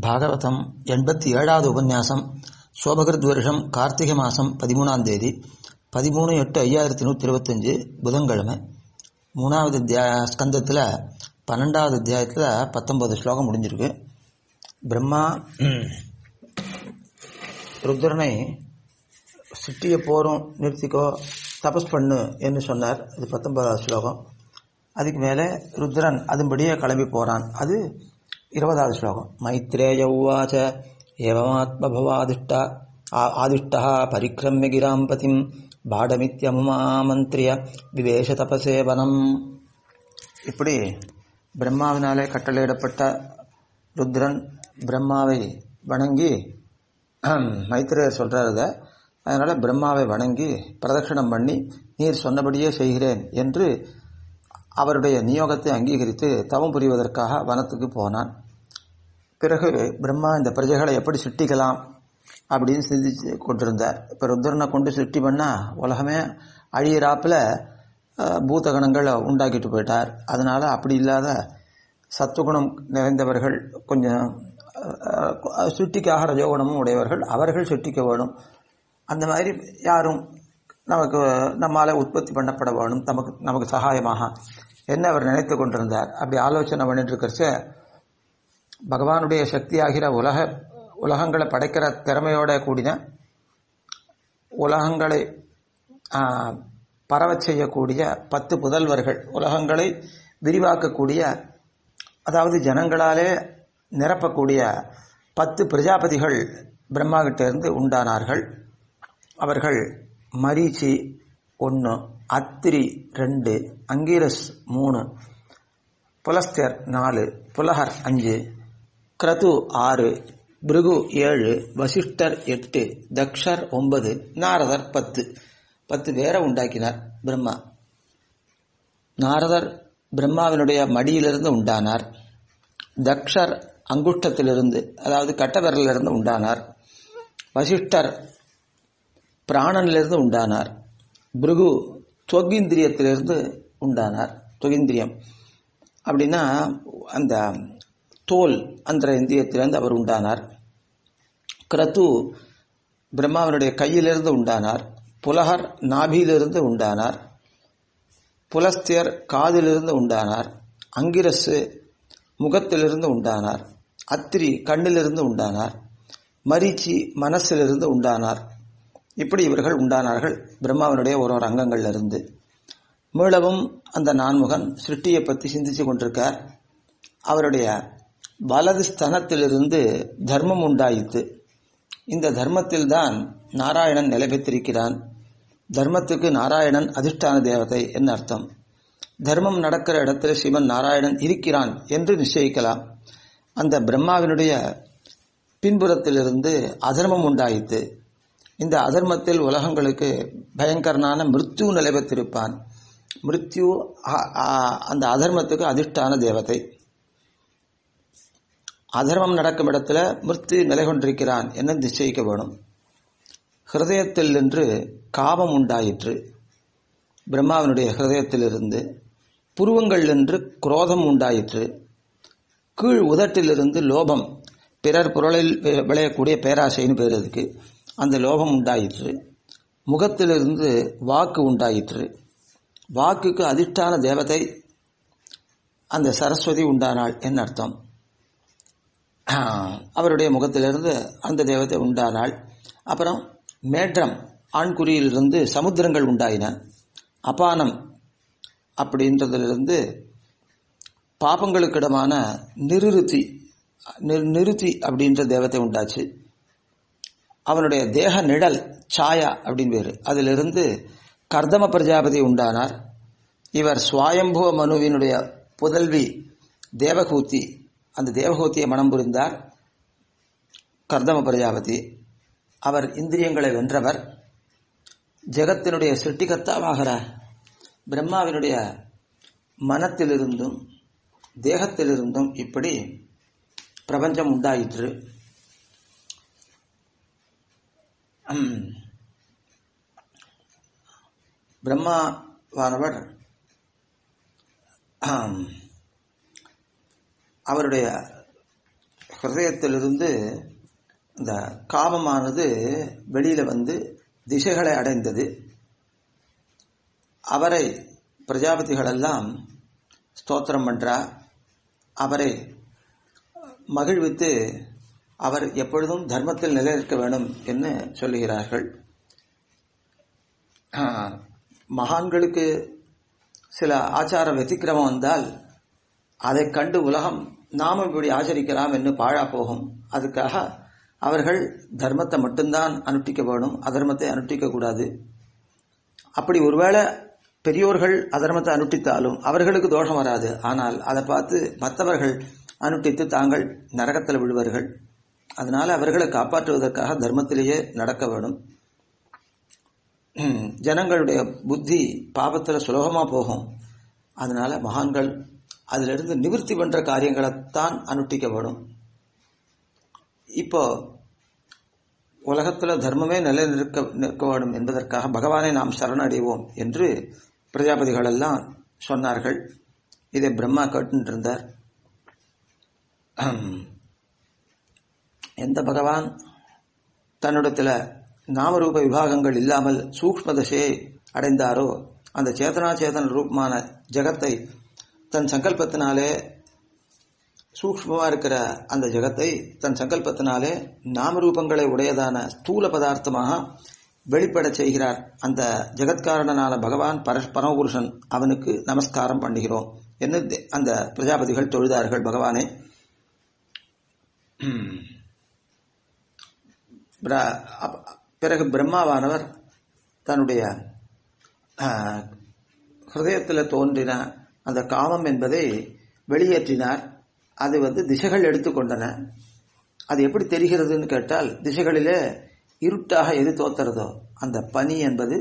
भागवतम 87வது உபன்யாசம் சோபகிருத் வருஷம் கார்த்திகை மாதம் 13ஆம் தேதி 13/8/5125 புதன்கிழமை. 3வது ஸ்கந்தத்தில் 12வது அத்தியாயத்தில் 19 ஸ்லோகம் முடிஞ்சிருக்கு. பிரம்மா ருத்ரனை சிட்டியை போரும் நிறுத்திக்கோ, தபஸ் பண்ணு என்று சொன்னார். அது 19வது ஸ்லோகம். அதுக்கு மேலே ருத்ரன் அதுபடியே கிளம்பி போகிறான். அது 20வது ஸ்லோகம். மைத்ரேய உவாச்ச ஏவமாத்மபவாதிஷ்டா ஆதிஷ்டா பரிக்ரம்ய கிராம்பதிம் பாடமித்யமுமாமந்திரிய விவேஷ தபசேவனம். இப்படி பிரம்மாவினாலே கட்டளையிடப்பட்ட ருத்ரன் பிரம்மாவை வணங்கி, மைத்ரேயர் சொல்கிறார், அதனால் பிரம்மாவை வணங்கி பிரதட்சணம் பண்ணி நீர் சொன்னபடியே செய்கிறேன் என்று அவருடைய நியோகத்தை அங்கீகரித்து தவம் புரிவதற்காக வனத்துக்கு போனான். பிறகு பிரம்மா இந்த பிரஜைகளை எப்படி சிருஷ்டிக்கலாம் அப்படின்னு சிந்திச்சு கொண்டிருந்தார். இப்போ ருத்ரனை கொண்டு சிருஷ்டி பண்ணால் உலகமே அழியிறாப்பில் பூதகணங்களை உண்டாக்கிட்டு போயிட்டார். அதனால் அப்படி இல்லாத சத்துகுணம் நிறைந்தவர்கள், கொஞ்சம் சிருஷ்டிக்காக ரஜோகுணமும் உடையவர்கள், அவர்கள் சிருஷ்டிக்க வேணும். அந்த மாதிரி யாரும் நம்மால் உற்பத்தி பண்ணப்பட வேணும், நமக்கு சகாயமாக என்ன அவர் நினைத்து கொண்டிருந்தார். அப்படி ஆலோசனை பண்ணிட்டு இருக்கிறச்ச பகவானுடைய சக்தி ஆகிற உலகங்களை படைக்கிற திறமையோட கூடின, உலகங்களை பரவச் செய்யக்கூடிய 10 புதல்வர்கள், உலகங்களை விரிவாக்கக்கூடிய, அதாவது ஜனங்களாலே நிரப்பக்கூடிய 10 பிரஜாபதிகள் பிரம்மா கிட்டேருந்து உண்டானார்கள். அவர்கள் மரீச்சி 1, அத்திரி 2, அங்கீரஸ் 3, புலஸ்தர் 4, புலஹர் 5, கிரது 6, பிருகு 7, வசிஷ்டர் 8, தக்ஷர் 9, நாரதர் 10 பேரை உண்டாக்கினார் பிரம்மா. நாரதர் பிரம்மாவினுடைய மடியிலிருந்து உண்டானார். தக்ஷர் அங்குஷ்டத்திலிருந்து, அதாவது கட்டவிரலிருந்து உண்டானார். வசிஷ்டர் பிராணனிலிருந்து உண்டானார். பிருகு தொகிந்திரியத்திலிருந்து உண்டானார். தொகிந்திரியம் அப்படின்னா அந்த தோல், அந்த இந்திரியத்திலிருந்து அவர் உண்டானார். கிரது பிரம்மாவினுடைய கையிலிருந்து உண்டானார். புலகர் நாபியிலிருந்து உண்டானார். புலஸ்தியர் காதிலிருந்து உண்டானார். அங்கிரசு முகத்திலிருந்து உண்டானார். அத்திரி கண்ணிலிருந்து உண்டானார். மரீச்சி மனசிலிருந்து உண்டானார். இப்படி இவர்கள் உண்டானார்கள் பிரம்மாவினுடைய ஒரு அங்கங்கள்லிருந்து. மீளவும் அந்த நான்முகன் சிருஷ்டியை பற்றி சிந்திச்சு கொண்டிருக்கார். அவருடைய வலது ஸ்தனத்திலிருந்து தர்மம் உண்டாயிற்று. இந்த தர்மத்தில்தான் நாராயணன் நிலை பெற்றிருக்கிறான். தர்மத்துக்கு நாராயணன் அதிஷ்டான தேவதை என்ன அர்த்தம்? தர்மம் நடக்கிற இடத்துல சிவன் நாராயணன் இருக்கிறான் என்று நிச்சயிக்கலாம். அந்த பிரம்மாவினுடைய பின்புறத்திலிருந்து அதர்மம் உண்டாயிற்று. இந்த அதர்மத்தில் உலகங்களுக்கு பயங்கரனான மிருத்யு நிலை பெற்றிருப்பான். மிருத்யு அந்த அதர்மத்துக்கு அதிஷ்டான தேவதை. அதர்மம் நடக்கும் இடத்துல மிருத்யு நிலை கொண்டிருக்கிறான் என்ன நிச்சயிக்க வேணும். ஹிருதயத்தில் நின்று காமம் உண்டாயிற்று பிரம்மாவினுடைய ஹிருதயத்திலிருந்து. புருவங்கள் நின்று குரோதம் உண்டாயிற்று. கீழ் உதட்டிலிருந்து லோபம், பிறர் பொருளில் விளையக்கூடிய பேராசைன்னு பேர் அதுக்கு, அந்த லோபம் உண்டாயிற்று. முகத்திலிருந்து வாக்கு உண்டாயிற்று. வாக்குக்கு அதிஷ்டான தேவதை அந்த சரஸ்வதி உண்டானாள் என்ன அர்த்தம்? அவருடைய முகத்திலிருந்து அந்த தேவதை உண்டானாள். அப்புறம் மேற்றம், ஆண்குறியிலிருந்து சமுத்திரங்கள் உண்டாயின. அபானம் அப்படின்றதிலிருந்து பாபங்களுக்கிடமான நிருதி அப்படின்ற தேவதை உண்டாச்சு. அவனுடைய தேக நிழல் சாயா அப்படின்னு பேர், அதிலிருந்து கர்தம பிரஜாபதி உண்டானார். இவர் சுவாயம்புவ மனுவினுடைய புதல்வி தேவகூத்தி, அந்த தேவகூத்தியை மனம் புரிந்தார் கர்தம பிரஜாபதி. அவர் இந்திரியங்களை வென்றவர். ஜெகத்தினுடைய சிருஷ்டிகர்த்தாவாகிற பிரம்மாவினுடைய மனத்திலிருந்தும் தேகத்திலிருந்தும் இப்படி பிரபஞ்சம் உண்டாயிற்று. பிரம்மாவானவர் அவருடைய ஹிருதயத்திலிருந்து இந்த காமமானது வெளியில் வந்து திசைகளை அடைந்தது. அவரை பிரஜாபதிகளெல்லாம் ஸ்தோத்திரம் பண்ணுறா, அவரை மகிழ்வித்து அவர் எப்பொழுதும் தர்மத்தில் நிலைநிற்க வேண்டும் என்று சொல்லுகிறார்கள். மகான்களுக்கு சில ஆச்சார வெத்திக்கிரமம் வந்தால் அதை கண்டு உலகம் நாமும் இப்படி ஆச்சரிக்கலாம் என்று பாழா போகும். அதுக்காக அவர்கள் தர்மத்தை மட்டும்தான் அனுஷ்டிக்க வேணும், அதர்மத்தை அனுஷ்டிக்கக்கூடாது. அப்படி ஒருவேளை பெரியோர்கள் அதர்மத்தை அனுஷ்டித்தாலும் அவர்களுக்கு தோஷம் வராது. ஆனால் அதை பார்த்து மற்றவர்கள் அனுஷ்டித்து தாங்கள் நரகத்தில் விழுவார்கள். அதனால் அவர்களை காப்பாற்றுவதற்காக தர்மத்திலேயே நடக்க வேணும். ஜனங்களுடைய புத்தி பாபத்தில் சுலபமாக போகும். அதனால் மகான்கள் அதிலிருந்து நிவர்த்தி பண்ணுற காரியங்களைத்தான் அனுஷ்டிக்க வேணும். இப்போ உலகத்தில் தர்மமே நிற்க வேண்டும் என்பதற்காக பகவானை நாம் சரணடைவோம் என்று பிரஜாபதிகளெல்லாம் சொன்னார்கள். இதை பிரம்மா கேட்டு இருந்தார். எந்த பகவான் தன்னிடத்தில் நாமரூப விபாகங்கள் இல்லாமல் சூக்ஷ்ம தசையை அடைந்தாரோ அந்த சேதன ரூபமான ஜகத்தை தன் சங்கல்பத்தினாலே, சூக்ஷ்மமாக இருக்கிற அந்த ஜகத்தை தன் சங்கல்பத்தினாலே நாமரூபங்களை உடையதான ஸ்தூல பதார்த்தமாக வெளிப்பட செய்கிறார். அந்த ஜெகத்காரணனான பகவான் பரமபுருஷன், அவனுக்கு நமஸ்காரம் பண்ணுகிறோம் என்று அந்த பிரஜாபதிகள் தொழுதார்கள் பகவானை. பிறகு பிரம்மாவானவர் தன்னுடைய ஹிருதயத்தில் தோன்றின அந்த காமம் என்பதை வெளியேற்றினார். அது வந்து திசைகள் எடுத்துக்கொண்டன. அது எப்படி தெரிகிறதுன்னு கேட்டால், திசைகளிலே இருட்டாக எது தோத்துறதோ அந்த பனி என்பது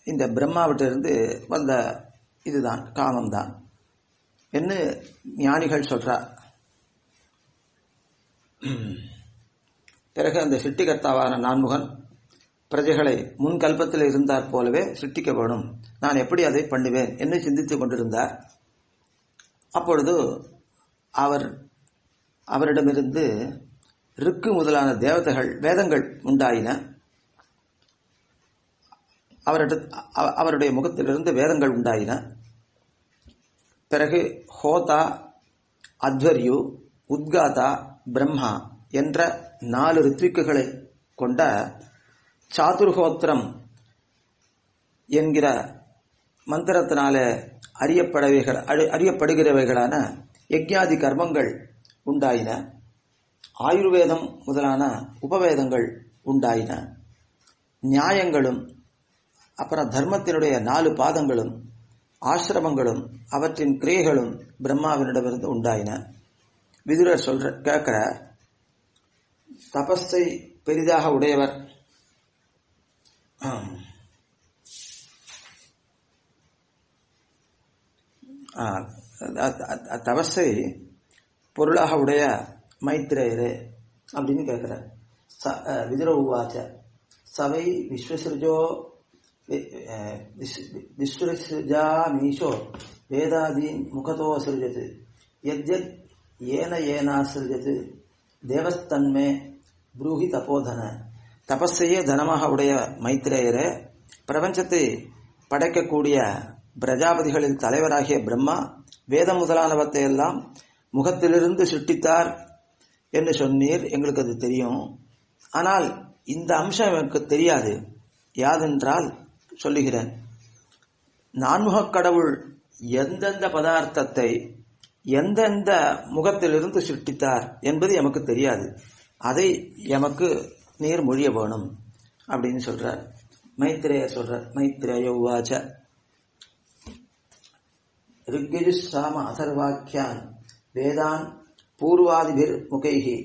இந்த பிரம்மாவிட்டிருந்து வந்த இதுதான், காமம்தான் என்று ஞானிகள் சொல்றார். பிறகு அந்த சிருஷ்டிகர்த்தாவான நான்முகன் பிரஜைகளை முன்கல்பத்தில் இருந்தார் போலவே சிருஷ்டிக்க வேணும், நான் எப்படி அதை பண்ணுவேன் என்று சிந்தித்துக் கொண்டிருந்தார். அப்பொழுது அவரிடமிருந்து ருக்கு முதலான தேவதைகள் வேதங்கள் உண்டாயின. அவருடைய முகத்திலிருந்து வேதங்கள் உண்டாயின. பிறகு ஹோதா, அத்வர்யு, உத்காதா, பிரம்மா என்ற 4 ரித்விக்குகளை கொண்ட சாதுர்ஹோத்திரம் என்கிற மந்திரத்தினாலே அறியப்படுகிறவைகளான யக்ஞாதி கர்மங்கள் உண்டாயின. ஆயுர்வேதம் முதலான உபவேதங்கள் உண்டாயின. நியாயங்களும் அப்புறம் தர்மத்தினுடைய 4 பாதங்களும் ஆசிரமங்களும் அவற்றின் கிரியைகளும் பிரம்மாவினிடமிருந்து உண்டாயின. விதுரர் கேட்கிற, தபஸை பெரிதாக உடையவர், தபஸை பொருளாக உடைய மைத்ரேயரே அப்படின்னு கேட்கிறார். விதுர உவாச்ச சவை விஸ்வசிருஜோ விஸ்வசிருஜாமீஷோ வேதாதீன் முகதோ சிருஜது யத்யத் ஏன ஏனாசிருஜது தேவஸ்தன்மே ப்ரூஹி தபோதன. தபஸையே தனமாக உடைய மைத்ரேயரே, பிரபஞ்சத்தை படைக்கக்கூடிய பிரஜாபதிகளின் தலைவராகிய பிரம்மா வேதம் முதலானவற்றை எல்லாம் முகத்திலிருந்து சிருஷ்டித்தார் என்று சொன்னீர். எங்களுக்கு அது தெரியும். ஆனால் இந்த அம்சம் எனக்கு தெரியாது. யாதென்றால் சொல்லுகிறேன். நான்முகக் கடவுள் எந்தெந்த பதார்த்தத்தை எந்தெந்த முகத்திலிருந்து சிருஷ்டித்தார் என்பது எமக்கு தெரியாது. அதை எமக்கு நீர் மொழிய வேணும் அப்படின்னு சொல்றார். மைத்ரேயர் சொல்றார். மைத்ரேய உவாச்ச ருக்யஜு சாம அதர்வாக்கியான் வேதான் பூர்வாதிபிர் முகைஹி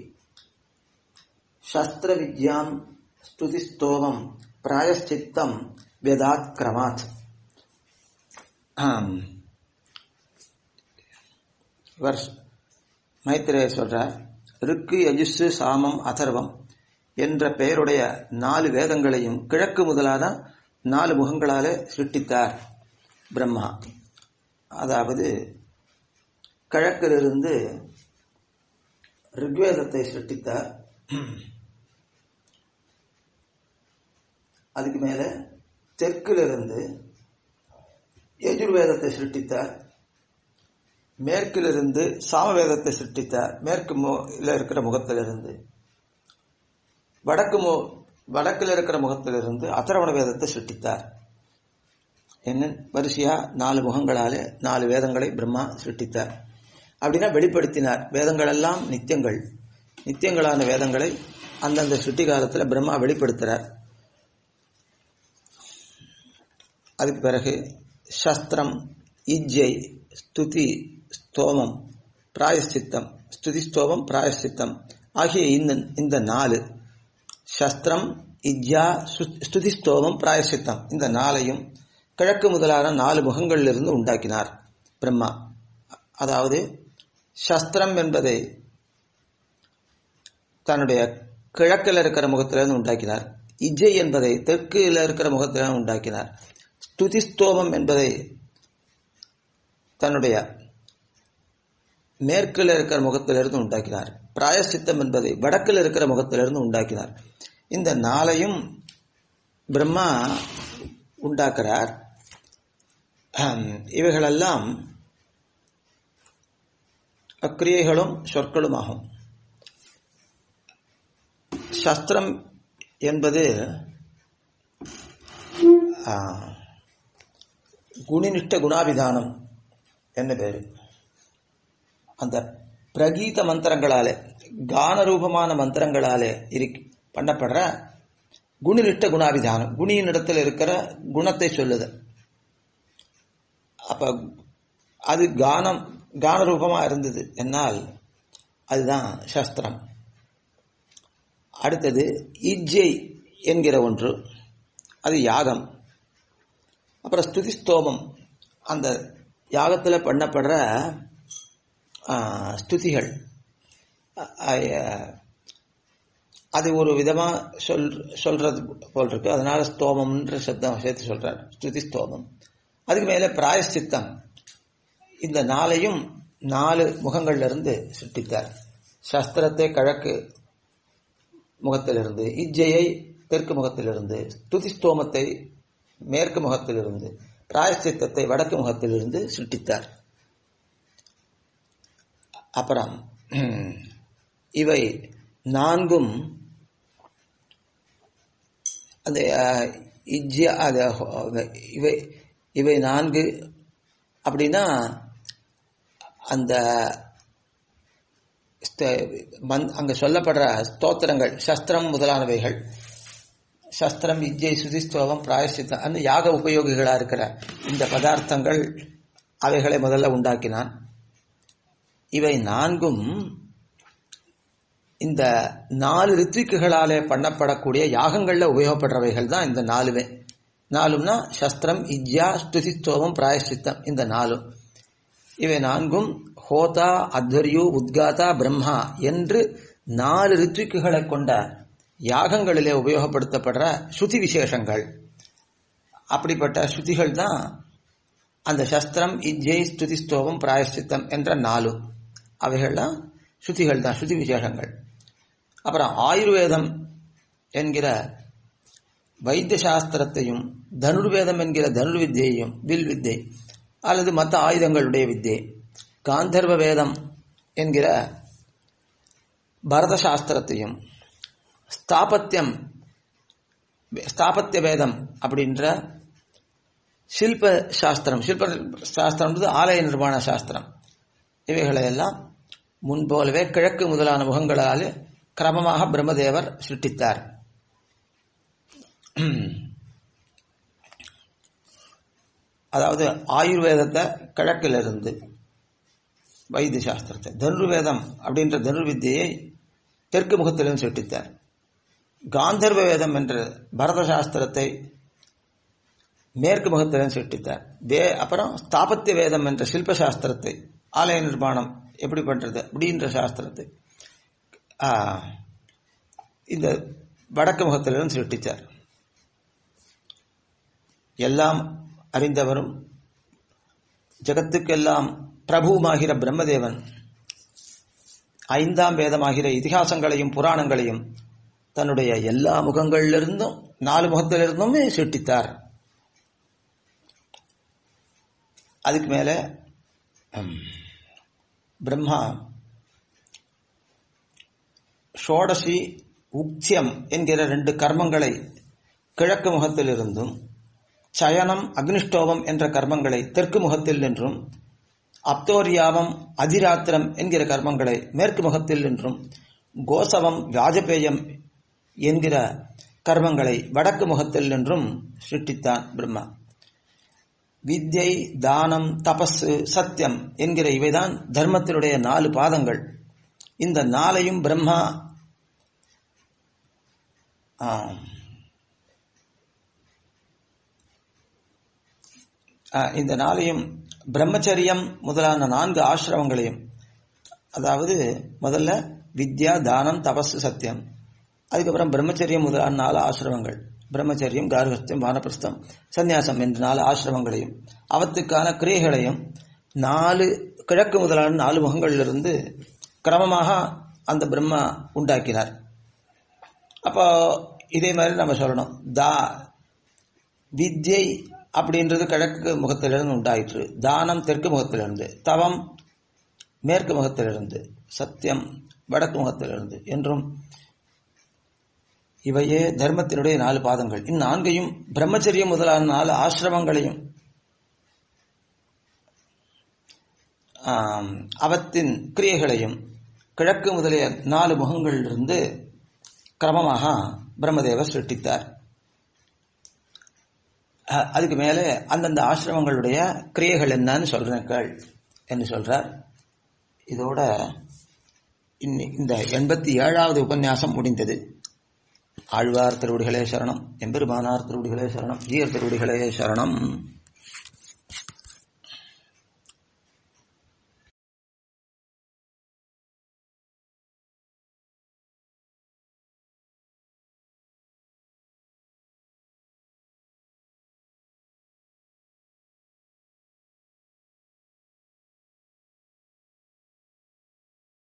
சஸ்திர வித்யாம் ஸ்துதிஸ்தோமம் பிராயஷ்சித்தம் வேதாத் கிரமாத். மைத்ரேயர் சொல்றார், ருக்கு, யஜுசு, சாமம், அதர்வம் என்ற பெயருடைய 4 வேதங்களையும் கிழக்கு முதலான 4 முகங்களாலே சிருஷ்டித்தார் பிரம்மா. அதாவது கிழக்கிலிருந்து ரிக்வேதத்தை சிருஷ்டித்தார். அதுக்கு மேலே தெற்கிலிருந்து யஜுர்வேதத்தை சிருஷ்டித்தார். மேற்கிலிருந்து சாமவேதத்தை சிருஷ்டித்தார். மேற்குல இருக்கிற முகத்திலிருந்து வடக்கில் இருக்கிற முகத்திலிருந்து அதர்வண வேதத்தை சிருஷ்டித்தார். என்ன வரிசையா 4 முகங்களாலே 4 வேதங்களை பிரம்மா சிருஷ்டித்தார். அப்படின்னா வெளிப்படுத்தினார். வேதங்கள் எல்லாம் நித்தியங்களான வேதங்களை அந்தந்த சிருஷ்டி காலத்தில் பிரம்மா வெளிப்படுத்துகிறார். அதுக்கு பிறகு சஸ்திரம், இஜ்ஜை, ஸ்துதி, ஸ்தோமம், பிராயஷ்சித்தம், ஸ்துதி, ஸ்தோமம், பிராயஷ்சித்தம் ஆகிய இந்த 4 சஸ்திரம், இஜ்ஜா, ஸ்துதி, ஸ்தோமம், பிராயஷ்சித்தம் இந்த 4ஐயும் கிழக்கு முதலான 4 முகங்களிலிருந்து உண்டாக்கினார் பிரம்மா. அதாவது சஸ்திரம் என்பதை தன்னுடைய கிழக்கில் இருக்கிற முகத்திலிருந்து உண்டாக்கினார். இஜ்ஜை என்பதை தெற்கில் இருக்கிற முகத்திலிருந்து உண்டாக்கினார். ஸ்துதி, ஸ்தோமம் என்பதை தன்னுடைய மேற்கில் இருக்கிற முகத்திலிருந்து உண்டாக்கினார். பிராயஷ்சித்தம் என்பதை வடக்கில் இருக்கிற முகத்திலிருந்து உண்டாக்கினார். இந்த 4ஐயும் பிரம்மா உண்டாக்குறார். இவைகளெல்லாம் கிரியைகளும் சொற்களுமாகும். சஸ்திரம் என்பது குணினிஷ்ட குணாபிதானம் என்ன பேரு. அந்த பிரகீத மந்திரங்களாலே கானரூபமான மந்திரங்களாலே பண்ணப்படுற குணினிஷ்ட குணாபிதானம். குணியின் இடத்தில் இருக்கிற குணத்தை சொல்லுது. அப்ப அது கானரூபமா இருந்தது என்னால் அதுதான் சஸ்திரம். அடுத்தது இஜ்ஜை என்கிற ஒன்று, அது யாகம். அப்புறம் ஸ்துதி, ஸ்தோமம் அந்த யாகத்தில் பண்ணப்படுற ஸ்துதிகள். அது ஒரு விதமாக சொல்றது போல் இருக்கு. அதனால ஸ்தோமம்ன்ற சப்தம் சேர்த்து சொல்றார், ஸ்துதி ஸ்தோமம். அதுக்கு மேலே பிராயஷ்சித்தம். இந்த 4ஐயும் 4 முகங்கள்லிருந்து சிருஷ்டித்தார். சஸ்திரத்தை கிழக்கு முகத்திலிருந்து, இஜ்ஜையை தெற்கு முகத்திலிருந்து, ஸ்துதி ஸ்தோமத்தை மேற்கு முகத்திலிருந்து, பிராயஷ்சித்தத்தை வடக்கு முகத்திலிருந்து சிருஷ்டித்தார். அப்புறம் இவை 4ம் அந்த இவை 4 அப்படின்னா அந்த அங்க சொல்லப்படுற ஸ்தோத்திரங்கள், சஸ்திரம் முதலானவைகள், சஸ்திரம், இஜ்ஜை, சுதிஸ்தோமம், பிராயஷ்சித்தம் அந்த யாக உபயோகிகளாக இருக்கிற இந்த பதார்த்தங்கள் அவைகளை முதல்ல உண்டாக்கினான். இவை 4ம் இந்த 4 ரித்விக்குகளாலே பண்ணப்படக்கூடிய யாகங்களில் உபயோகப்படுறவைகள் தான் இந்த 4மே. 4ம்னா சஸ்திரம், இஜ்ஜா, ஸ்துதி, ஸ்தோமம், பிராயஷ்சித்தம் இந்த 4ம். இவை 4ம் ஹோதா, அத்வர்யு, உத்காதா, பிரம்மா என்று 4 ரித்விக்குகளை கொண்ட யாகங்களிலே உபயோகப்படுத்தப்படுற ஸ்ருதி விசேஷங்கள். அப்படிப்பட்ட ஸ்ருதிகள் தான் அந்த சஸ்திரம், இஜ்ஜை, ஸ்துதி, ஸ்தோமம், பிராயஷ்சித்தம் என்ற 4 அவைகள்லாம் ஸ்ருதிகள் தான், ஸ்ருதி விசேஷங்கள். அப்புறம் ஆயுர்வேதம் என்கிற வைத்திய சாஸ்திரத்தையும், தனுர்வேதம் என்கிற தனுர்வித்தியையும், வில் வித்தை அல்லது மற்ற ஆயுதங்களுடைய வித்தை, காந்தர்வ வேதம் என்கிற பரத சாஸ்திரத்தையும், ஸ்தாபத்திய வேதம் அப்படின்ற சில்ப சாஸ்திரம் ஆலய நிர்மாண சாஸ்திரம், இவைகளையெல்லாம் முன்போலவே கிழக்கு முதலான முகங்களால் கிரமமாக பிரம்மதேவர் சிருஷ்டித்தார். அதாவது ஆயுர்வேதத்தை கிழக்கிலிருந்து, வைத்திய சாஸ்திரத்தை, தனுர்வேதம் அப்படின்ற தனுர்வித்தியை தெற்கு முகத்திலிருந்து சிருஷ்டித்தார். காந்தர்வ வேதம் என்ற பரத சாஸ்திரத்தை மேற்கு முகத்திலிருந்து சிருஷ்டித்தார். அப்புறம் ஸ்தாபத்திய வேதம் என்ற சில்ப சாஸ்திரத்தை, ஆலய நிர்மாணம் எப்படி பண்றது அப்படின்ற சாஸ்திரத்தை இந்த வடக்கு முகத்திலிருந்து சிருஷ்டித்தார். எல்லாம் அறிந்தவரும் ஜகத்துக்கெல்லாம் பிரபுவுமாகிற பிரம்மதேவன் ஐந்தாம் வேதமாகிற இதிகாசங்களையும் புராணங்களையும் தன்னுடைய எல்லா முகங்களிலிருந்தும் 4 முகத்திலிருந்தும் சிருஷ்டித்தார். அதுக்கு மேலே பிரம்மா ஷோடசி உக்தியம் என்கிற 2 கர்மங்களை கிழக்கு முகத்திலிருந்தும், சயனம் அக்னிஷ்டோபம் என்ற கர்மங்களை தெற்கு முகத்தில் நின்றும், அப்தோரியாவம் அதிராத்திரம் என்கிற கர்மங்களை மேற்கு முகத்தில் நின்றும், கோசவம் வாஜபேயம் என்கிற கர்மங்களை வடக்கு முகத்தில் நின்றும் சிருஷ்டித்தான் பிரம்மா. வித்யை, தானம், தபஸ், சத்தியம் என்கிற இவைதான் தர்மத்தினுடைய 4 பாதங்கள். இந்த 4ஐயும் பிரம்மா இந்த 4ஐயும் பிரம்மச்சரியம் முதலான 4 ஆசிரமங்களையும், அதாவது முதல்ல வித்யா, தானம், தபஸ், சத்தியம், அதுக்கப்புறம் பிரம்மச்சரியம் முதலான 4 ஆசிரமங்கள், பிரம்மச்சரியம், கார்கஸ்தியம், வானப்பிரஸ்தம், சந்நியாசம் என்ற 4 ஆசிரமங்களையும் அவற்றுக்கான கிரியைகளையும் 4 கிழக்கு முதலான 4 முகங்களிலிருந்து கிரமமாக அந்த பிரம்மா உண்டாக்கினார். அப்போ இதே மாதிரி நம்ம சொல்லணும், வித்யை அப்படின்றது கிழக்கு முகத்திலிருந்து உண்டாயிற்று, தானம் தெற்கு முகத்திலிருந்து, தவம் மேற்கு முகத்திலிருந்து, சத்தியம் வடக்கு முகத்திலிருந்து என்றும் இவையே தர்மத்தினுடைய 4 பாதங்கள். இந்நான்கையும் பிரம்மச்சரியம் முதலான 4 ஆசிரமங்களையும் அவற்றின் கிரியைகளையும் கிழக்கு முதலிய 4 முகங்களிலிருந்து கிரமமாக பிரம்மதேவர் சிருஷ்டித்தார். அதுக்கு மேலே அந்தந்த ஆசிரமங்களுடைய கிரியைகள் என்னன்னு சொல்றேன் என்று சொல்றார். இதோட இந்த 87வது உபன்யாசம் முடிந்தது. ஆழ்வார் திருவடிகளே சரணம், எம்பெருமானார் திருவடிகளே சரணம், ஜீயர் திருவடிகளே சரணம்.